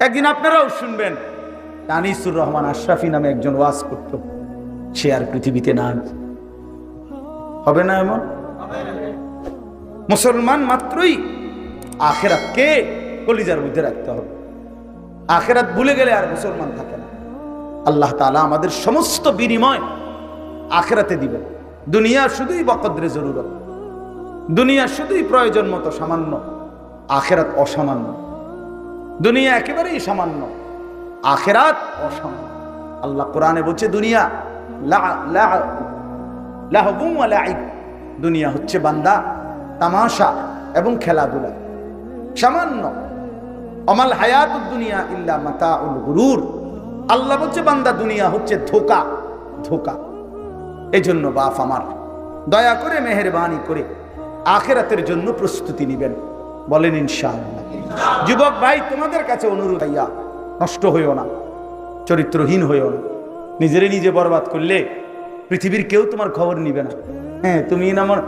একদিন আপনারাও শুনবেন, আনিসুর রহমান আশরাফি নামে একজন ওয়াজ করত, সে আর পৃথিবীতে না। হবে না এমন? মুসলমান মাত্রই আখেরাতকে কলিজার মধ্যে রাখতে হবে। আখেরাত ভুলে গেলে আর মুসলমান থাকে না। আল্লাহ তাআলা আমাদের সমস্ত বিনিময় আখেরাতে দিবেন। দুনিয়া শুধুই বকদরে জরুরত, দুনিয়া শুধুই প্রয়োজন মতো সামান্য, আখেরাত অসামান্য। দুনিয়া একেবারেই সামান্য, আখেরাত অসামান্য। আল্লাহ কোরআনে বলছে দুনিয়া লাহবুন ওয়া লাইব, দুনিয়া হচ্ছে বান্দা তামাশা এবং খেলাধুলা, সামান্য। আমাল হায়াতুদ দুনিয়া ইল্লা মাতাউল গুরুর, আল্লাহ বলছে বান্দা দুনিয়া হচ্ছে ধোঁকা, ধোঁকা। এজন্য বাপ আমার, দয়া করে মেহেরবানি করে আখিরাতের জন্য প্রস্তুতি নেবেন, বলেন ইনশাআল্লাহ। যুবক ভাই, তোমাদের কাছে অনুরোধ, ভাইয়া নষ্ট হইও না, চরিত্রহীন হইও না। নিজেরে নিজে বরবাদ করলে পৃথিবীর কেউ তোমার খবর নিবে না। হ্যাঁ, তুমি না আমার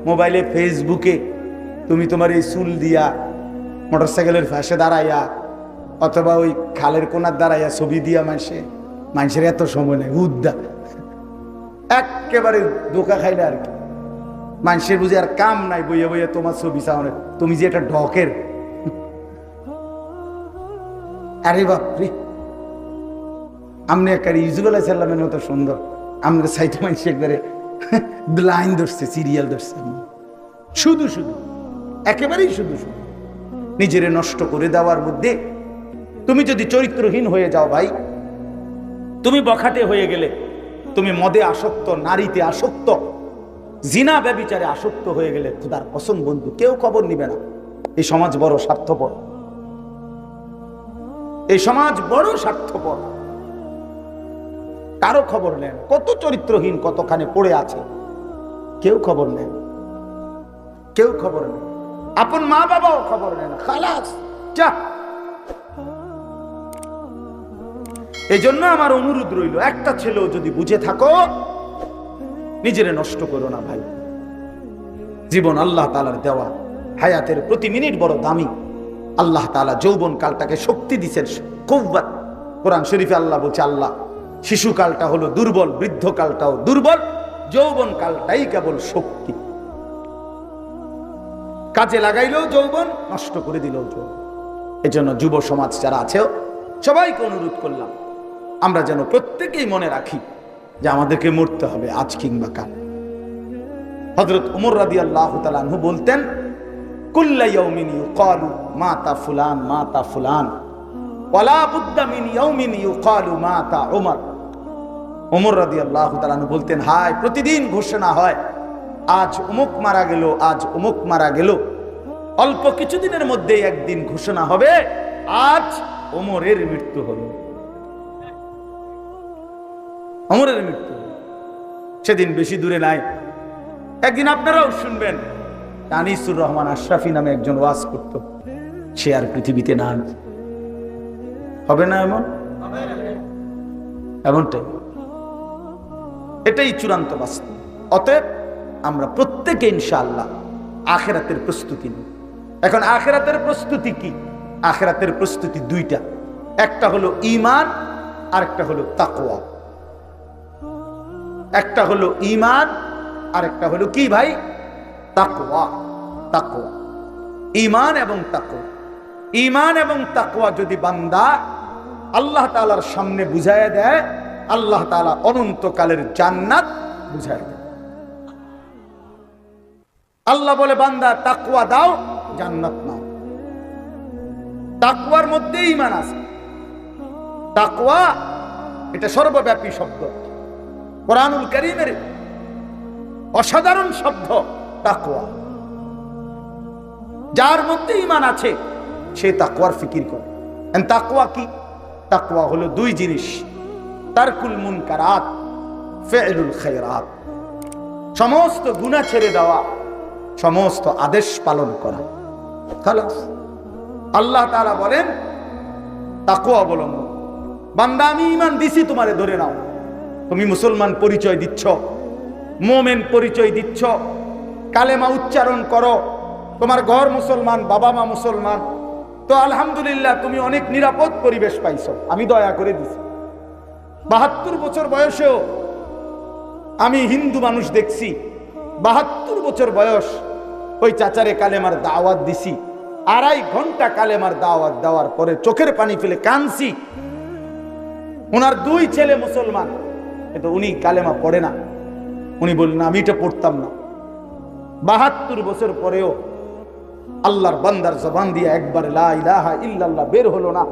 মোবাইলে ফেসবুকে তুমি তোমার এই চুল দিয়া মোটরসাইকেলের ফাঁসে দাঁড়াইয়া অথবা ওই খালের কোনার দাঁড়াইয়া ছবি দিয়া মানুষের এত সময় নেই, উদ্দা একেবারে ধোকা খাইলে আর কি। মানুষের বুঝে আর কাম নাই, বইয়া বইয়া তোমার ছবি চাওয়ানো, তুমি যে একটা ঢকের। আরে বাপরে, আপনি একবারে ইউসুফ আলাইহিস সালামের মতো সুন্দর, আমাদের সাইতে মানুষ একবারে লাইন ধরছে, সিরিয়াল ধরছে, শুধু শুধু, একেবারেই শুধু শুধু নিজেরে নষ্ট করে দেওয়ার মধ্যে। তুমি যদি চরিত্রহীন হয়ে যাও ভাই, তুমি বখাটে হয়ে গেলে, তুমি মদে আসক্ত, নারীতে আসক্ত, জিনা ব্যভিচারে আসক্ত হয়ে গেলে, খোদার কসম বন্ধু, কেউ খবর নিবে না। এই সমাজ বড় স্বার্থপর, এই সমাজ বড় স্বার্থপর, কারো খবর নেন। কত চরিত্রহীন কতখানে পড়ে আছে, কেউ খবর নেন, কেউ খবর নেন। আপন মা বাবাও খবর নেন, খালাস যা। এই জন্য আমার অনুরোধ রইল, একটা ছেলেও যদি বুঝে থাকো, নিজেরে নষ্ট করো না ভাই। জীবন আল্লাহ তাআলার দেওয়া, হায়াতের প্রতি মিনিট বড় দামি। আল্লাহ তাআলা যৌবন কালটাকে শক্তি দিচ্ছেন, কুওয়াত। কোরআন শরীফে আল্লাহ বলছে, আল্লাহ শিশুকালটা হলো দুর্বল, বৃদ্ধকালটাও দুর্বল, যৌবন কালটাই কেবল শক্তি। কাজে লাগাইলেও যৌবন, নষ্ট করে দিলেও যৌবন। এজন্য যুব সমাজ যারা আছে, সবাইকে অনুরোধ করলাম, আমরা যেন প্রত্যেকেই মনে রাখি যে আমাদেরকে মরতে হবে আজ কিংবা কাল। হযরত ওমর রাদিয়াল্লাহু তাআলা আনহু বলতেন, কুল্লা ইয়াউমিন ইউকালু মাতা ফুলান মাতা ফুলান ওয়ালা বুদ্দা মিন ইয়াউমিন ইউকালু মাতা ওমর। ওমর রাদিয়াল্লাহু তাআলা আনহু বলতেন, হায় প্রতিদিন ঘোষণা হয় আজ অমুক মারা গেল, আজ অমুক মারা গেল। অল্প কিছুদিনের মধ্যে একদিন ঘোষণা হবে আজ ওমরের মৃত্যু হলো, ওমরের মৃত্যু। সেদিন বেশি দূরে নাই। একদিন আপনারাও শুনবেন, আনিসুর রহমান আশরাফি নামে একজন ওয়াজ করত, সে আর পৃথিবীতে না। হবে না এমন? এমনটাই, এটাই চূড়ান্ত বাস্তব। অতএব আমরা প্রত্যেকে ইনশাআল্লাহ আখিরাতের প্রস্তুতি নিই। এখন আখিরাতের প্রস্তুতি কি? আখিরাতের প্রস্তুতি দুইটা, একটা হলো ঈমান আর একটা হলো তাকওয়া। একটা হলো ঈমান আর একটা হলো কি ভাই? তাকওয়া। তাকওয়া, ঈমান এবং তাকওয়া। ঈমান এবং তাকওয়া যদি বান্দা আল্লাহ তাআলার সামনে বুঝায় দেয়, আল্লাহ তাআলা অনন্তকালের জান্নাত বুঝায় দেয়। আল্লাহ বলে, বান্দা তাকওয়া দাও, জান্নাত নাও। তাকওয়ার মধ্যে ঈমান আছে। তাকওয়া এটা সর্বব্যাপী শব্দ, কোরআনুল কারীমের অসাধারণ শব্দ তাকওয়া। যার মধ্যে ঈমান আছে সে তাকওয়ার ফিকির করে। তাকওয়া কি? তাকওয়া হলো দুই জিনিস, তারকুল মুনকারাত, ফি'লুল খায়রাত। সমস্ত গুনাহ ছেড়ে দেওয়া, সমস্ত আদেশ পালন করা। খালাস। আল্লাহ তাআলা বলেন তাকওয়া অবলম্বন। বান্দা আমি ঈমান দিছি, তোমারে ধরে নাও। তুমি মুসলমান পরিচয় দিচ্ছ, মুমিন পরিচয় দিচ্ছ, কালেমা উচ্চারণ করো, তোমার ঘর মুসলমান, বাবা মা মুসলমান, তো আলহামদুলিল্লাহ তুমি অনেক নিরাপদ পরিবেশ পাইছো, আমি দয়া করে দিছি। 72 বছর বয়সেও আমি হিন্দু মানুষ দেখছি, 72 বছর বয়স ওই চাচারে কালেমার দাওয়াত দিছি। 2.5 ঘন্টা কালেমার দাওয়াত দেওয়ার পরে চোখের পানি ফেলে কাঁদছি। ওনার 2 ছেলে মুসলমান, কিন্তু উনি কালেমা পড়ে না। উনি বললেন আমি এটা পড়তাম না। 72 বছর পরেও আল্লাহর বান্দার জবান দিয়ে একবার লা ইলাহা ইল্লাল্লাহ বের হলো না।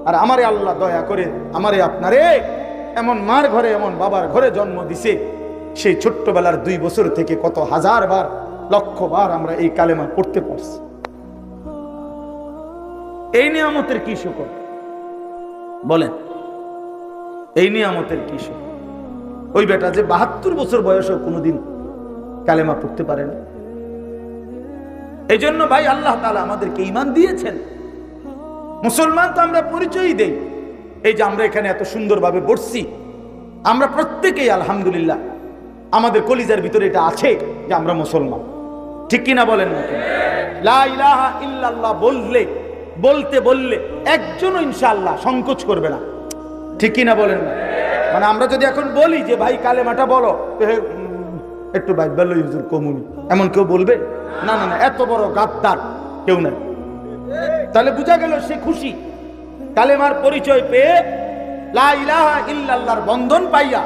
আর আমারে আল্লাহ দয়া করে আমারে আপনারে এমন মার ঘরে এমন বাবার ঘরে জন্ম দিছে, সেই ছোট্টবেলার 2 বছর থেকে কত হাজার বার লক্ষ বার আমরা এই কালেমা পড়তে পারছি। এই নিয়ামতের কি শুকর বলেন, এই নিয়ামতের কি শুকর? ওই বেটা যে 72 বছর বয়সেও কোনোদিন কালেমা পড়তে পারে না। এই জন্য ভাই আল্লাহ তাআলা আমাদেরকে ঈমান দিয়েছেন। মুসলমান তো আমরা পরিচয়ই দেই, এই যে আমরা এখানে এত সুন্দরভাবে বসছি, আমরা প্রত্যেকেই আলহামদুলিল্লাহ আমাদের কলিজার ভিতরে এটা আছে যে আমরা মুসলমান। ঠিক কিনা বলেন? লা ইলাহা ইল্লাল্লাহ বললে একজনও ইনশাআল্লাহ সংকোচ করবে না। ঠিক কিনা বলেন? মানে আমরা যদি এখন বলি যে ভাই কালেমাটা বলো, একটু বাইবেল হুজুর কমুনি, এমন কেউ বলবে না? না না, এত বড় গাদ্দার কেউ নাই। তাহলে বোঝা গেল সে খুশি কালেমার পরিচয় পেয়ে, লা ইলাহা ইল্লাল্লাহর বন্ধন পাইয়া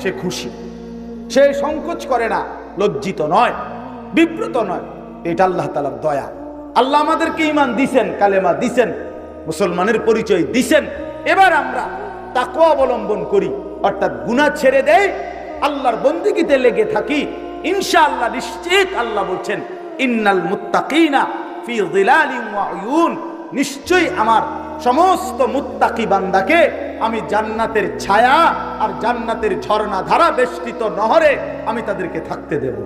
সে খুশি। সে সংকোচ করে না, লজ্জিত নয়, বিব্রত নয়। এটা আল্লাহ তাআলার দয়া। আল্লাহ আমাদেরকে ঈমান দিছেন, কালেমা দিছেন, মুসলমানের পরিচয় দিছেন। এবার আমরা তাকওয়া অবলম্বন করি, অর্থাৎ গুনাহ ছেড়ে দেই, আল্লাহর বন্দেগীতে লেগে থাকি। ইনশাআল্লাহ নিশ্চিত আল্লাহ বলছেন ইন্নাল মুত্তাকিনা ফি যিলালিন ওয়া উয়ুন, নিশ্চয়ই আমার সমস্ত মুত্তাকি বান্দাকে আমি জান্নাতের ছায়া আর জান্নাতের ঝর্ণা ধারা বেষ্টিত নহরে আমি তাদেরকে থাকতে দেব।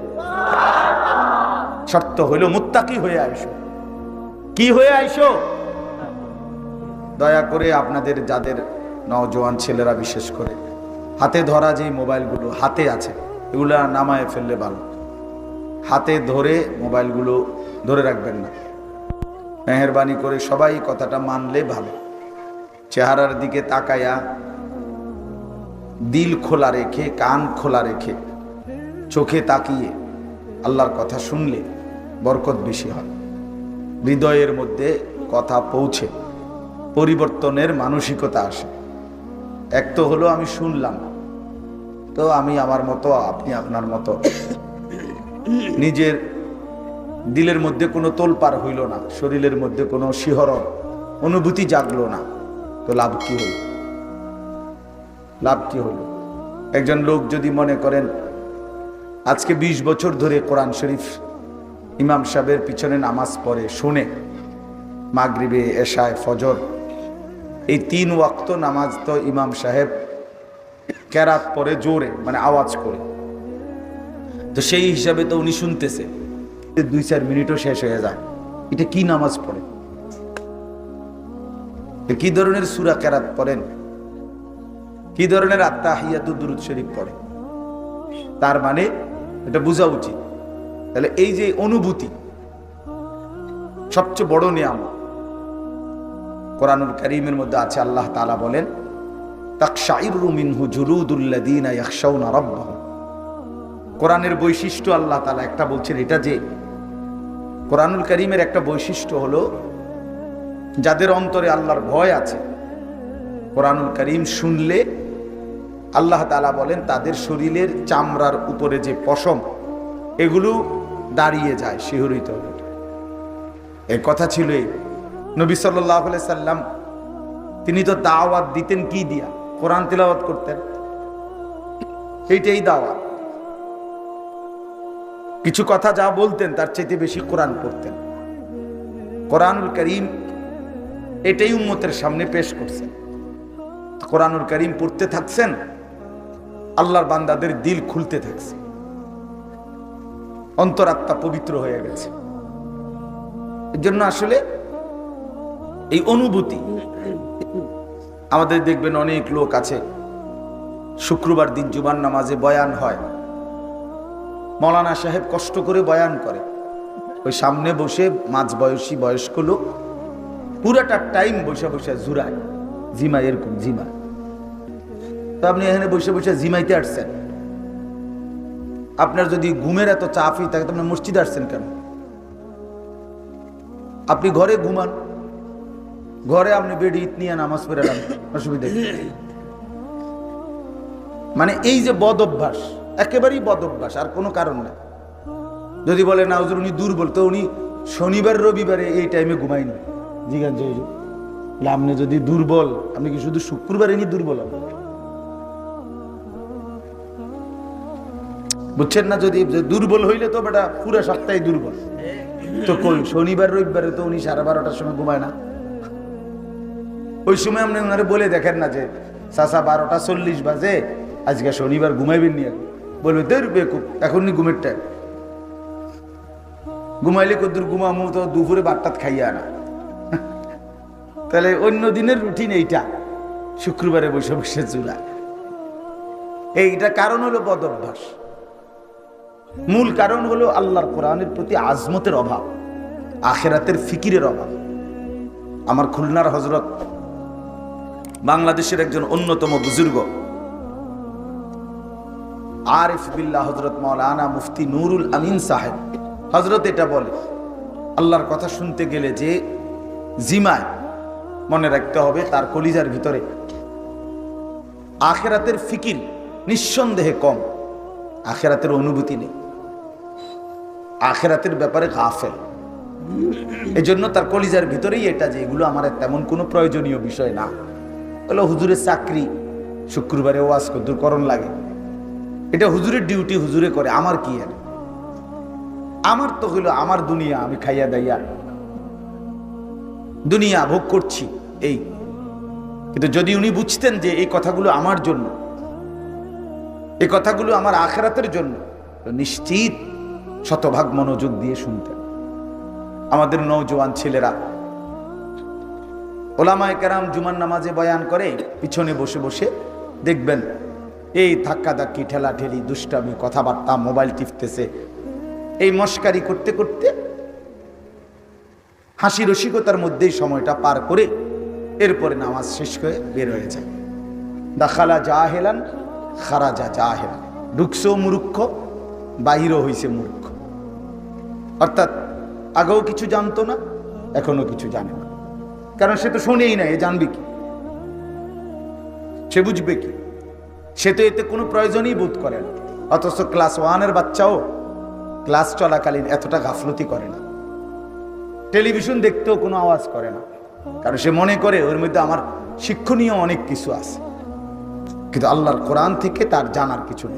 শর্ত হইল মুত্তাকি হয়ে আইসো। কি হয়ে আইসো? দয়া করে আপনাদের যাদের নওজোয়ান ছেলেরা বিশেষ করে হাতে ধরা যে মোবাইলগুলো হাতে আছে, এগুলো নামায় ফেললে ভালো। হাতে ধরে মোবাইলগুলো ধরে রাখবেন না, মেহেরবানি করে সবাই কথাটা মানলে ভালো। চেহারার দিকে তাকায়া, দিল খোলা রেখে, কান খোলা রেখে, চোখে তাকিয়ে আল্লাহর কথা শুনলে বরকত বেশি হয়। হৃদয়ের মধ্যে কথা পৌঁছে পরিবর্তনের মানসিকতা আসে। এক তো হলো আমি শুনলাম, তো আমি আমার মতো, আপনি আপনার মতো, নিজের দিলের মধ্যে কোনো তোলপাড় হইল না, শরীরের মধ্যে কোনো শিহরণ অনুভূতি জাগলো না, তো লাভ কি হইল? লাভ কি হইল? একজন লোক যদি মনে করেন আজকে 20 বছর ধরে কোরআন শরীফ ইমাম সাহেবের পিছনে নামাজ পড়ে, শুনে, মাগরিবে, এশায়, ফজর, এই 3 ওয়াক্ত নামাজ তো ইমাম সাহেব কেরাত পড়ে জোরে, মানে আওয়াজ করে, তো সেই হিসাবে তো উনি শুনতেছে, 2-4 মিনিটও শেষ হয়ে যায়। এটা কি নামাজ পড়ে? কি ধরনের সূরা কেরাত পড়েন? কি ধরনের আত্তাহিয়াতু দুরূদ শরীফ পড়ে? তার মানে এটা বোঝা উচিত। তাহলে এই যে অনুভূতি সবচেয়ে বড় নিয়ামত। কোরআনুল কারীমের মধ্যে আছে, আল্লাহ তাআলা বলেন তাকশাইরু মিনহু জুলুদুল্লাযীনা ইয়াখশাউনা রাব্বাহুম। কোরআনের বৈশিষ্ট্য আল্লাহ তাআলা একটা বলছেন, এটা যে কোরআনুল কারীমের একটা বৈশিষ্ট্য হলো যাদের অন্তরে আল্লাহর ভয় আছে, কোরআনুল কারীম শুনলে আল্লাহ তাআলা বলেন তাদের শরীরের চামড়ার উপরে যে পশম, এগুলো দাঁড়িয়ে যায়, শিহরিত হয়ে। এই কথা ছিল নবী সাল্লাল্লাহু আলাইহি সাল্লাম, তিনি তো দাওয়াত দিতেন কি দিয়া? কোরআন তিলাওয়াত করতেন, এইটাই দাওয়াত। কিছু কথা যা বলতেন তার চাইতে বেশি কোরআন পড়তেন। কোরআনুল কারীম এটাই উম্মতের সামনে পেশ করছেন। কোরআনুল কারীম পড়তে থাকছেন, আল্লাহর বান্দাদের দিল খুলতে থাকছে, অন্তরাত্মা পবিত্র হয়ে গেছে। এর জন্য আসলে এই অনুভূতি আমাদের দেখবেন অনেক লোক আছে, শুক্রবার দিন জুমার নামাজে বয়ান হয়, মৌলানা সাহেব কষ্ট করে বয়ান করে, ওই সামনে বসে মাঝবয়সী বয়স্ক লোক পুরাটা টাইম বসে বসে জুরায়, জিমা, এরকম জিমা। তো আপনি এখানে বসে বসে জিমাইতে আসছেন। আপনার যদি ঘুমের এত চাপই থাকে তো আপনি মসজিদে আসছেন কেন? আপনি ঘরে ঘুমান, ঘরে আপনি বেডি ইট নিয়ে নামাজ পড়ে যান, অসুবিধা কি? মানে এই যে বদ অভ্যাস, একেবারেই বদ অভ্যাস, আর কোনো কারণ নেই। যদি বলে না হুজুর উনি দুর্বল, তো উনি শনিবার রবিবারে এই টাইমে ঘুমায়নি। জিজ্ঞাসা আপনি যদি দুর্বল, আপনি কি শুধু শুক্রবারে নি দুর্বল হবেন? বুঝছেন না? যদি দুর্বল হইলে তো বেটা পুরো সপ্তাহে দুর্বল। তো কই শনিবার রবিবারে তো উনি 12:30টার সময় ঘুমায় না। ওই সময় আপনি ওনারে বলে দেখেন না যে চাচা 12:40 বাজে, আজকে শনিবার ঘুমাইবেন নি? বলবে দের বেকুব, এখন নি ঘুমের টাইম। ঘুমাইলে কদ্দুর ঘুমামু, তো দুপুরে বাট্টাত খাইয়া না। তাহলে অন্য দিনের রুটিন এইটা, শুক্রবারে বসে বসে চুলা। এইটা কারণ হলো বদ অভ্যাস। মূল কারণ হলো আল্লাহর কোরআনের প্রতি আজমতের অভাব, আখিরাতের ফিকিরের অভাব। আমার খুলনার হযরত, বাংলাদেশের একজন অন্যতম বুজুর্গ আরিফ বিল্লাহ হযরত মাওলানা মুফতি নুরুল আমিন সাহেব, হযরত এটা বলে, আল্লাহর কথা শুনতে গেলে যে জিমায়, মনে রাখতে হবে তার কলিজার ভিতরে আখিরাতের ফিকির নিঃসন্দেহে কম, আখিরাতের অনুভূতি নেই, আখিরাতের ব্যাপারে গাফেল। এজন্য তার কলিজার ভিতরেই এটা যে এগুলো আমার তেমন কোনো প্রয়োজনীয় বিষয় না। হলো হুজুরের চাকরি, শুক্রবারে ওয়াজ কদ্দুর করণ লাগে, এটা হুজুরের ডিউটি, হুজুরে করে, আমার কি আর? আমার তো হইলো আমার দুনিয়া, আমি খাইয়া দাইয়া দুনিয়া ভোগ করছি এই। কিন্তু যদি উনি বুঝতেন যে এই কথাগুলো আমার জন্য, এই কথাগুলো আমার আখিরাতের জন্য, তো নিশ্চিত শতভাগ মনোযোগ দিয়ে শুনতেন। আমাদের নওজোয়ান ছেলেরা, ওলামায়ে কেরাম জুমার নামাজে বয়ান করে, পিছনে বসে বসে দেখবেন এই ধাক্কাধাক্কি, ঠেলাঠেলি, দুষ্টামি, কথাবার্তা, মোবাইল টিপতেছে, এই মস্কারি করতে করতে হাসি রসিকতার মধ্যেই সময়টা পার করে এরপরে নামাজ শেষ করে বের হয়ে যায়। দাখালা জাহেলান খারাজা জাহেলান, ঢুকছেও মূর্খ, বাহিরও হইছে মূর্খ। অর্থাৎ আগেও কিছু জানতো না, এখনো কিছু জানে না, কারণ সে তো শোনেই না, এ জানবে কি, সে বুঝবে কি? সে তো এতে কোনো প্রয়োজনই বোধ করে না। অথচ ক্লাস 1-এর বাচ্চাও ক্লাস চলাকালীন এতটা গাফলতি করে না, টেলিভিশন দেখতেও কোনো আওয়াজ করে না, কারণ সে মনে করে ওর মধ্যে আমার শিক্ষণীয় অনেক কিছু আছে, কিন্তু আল্লাহর কোরআন থেকে তার জানার কিছু নেই।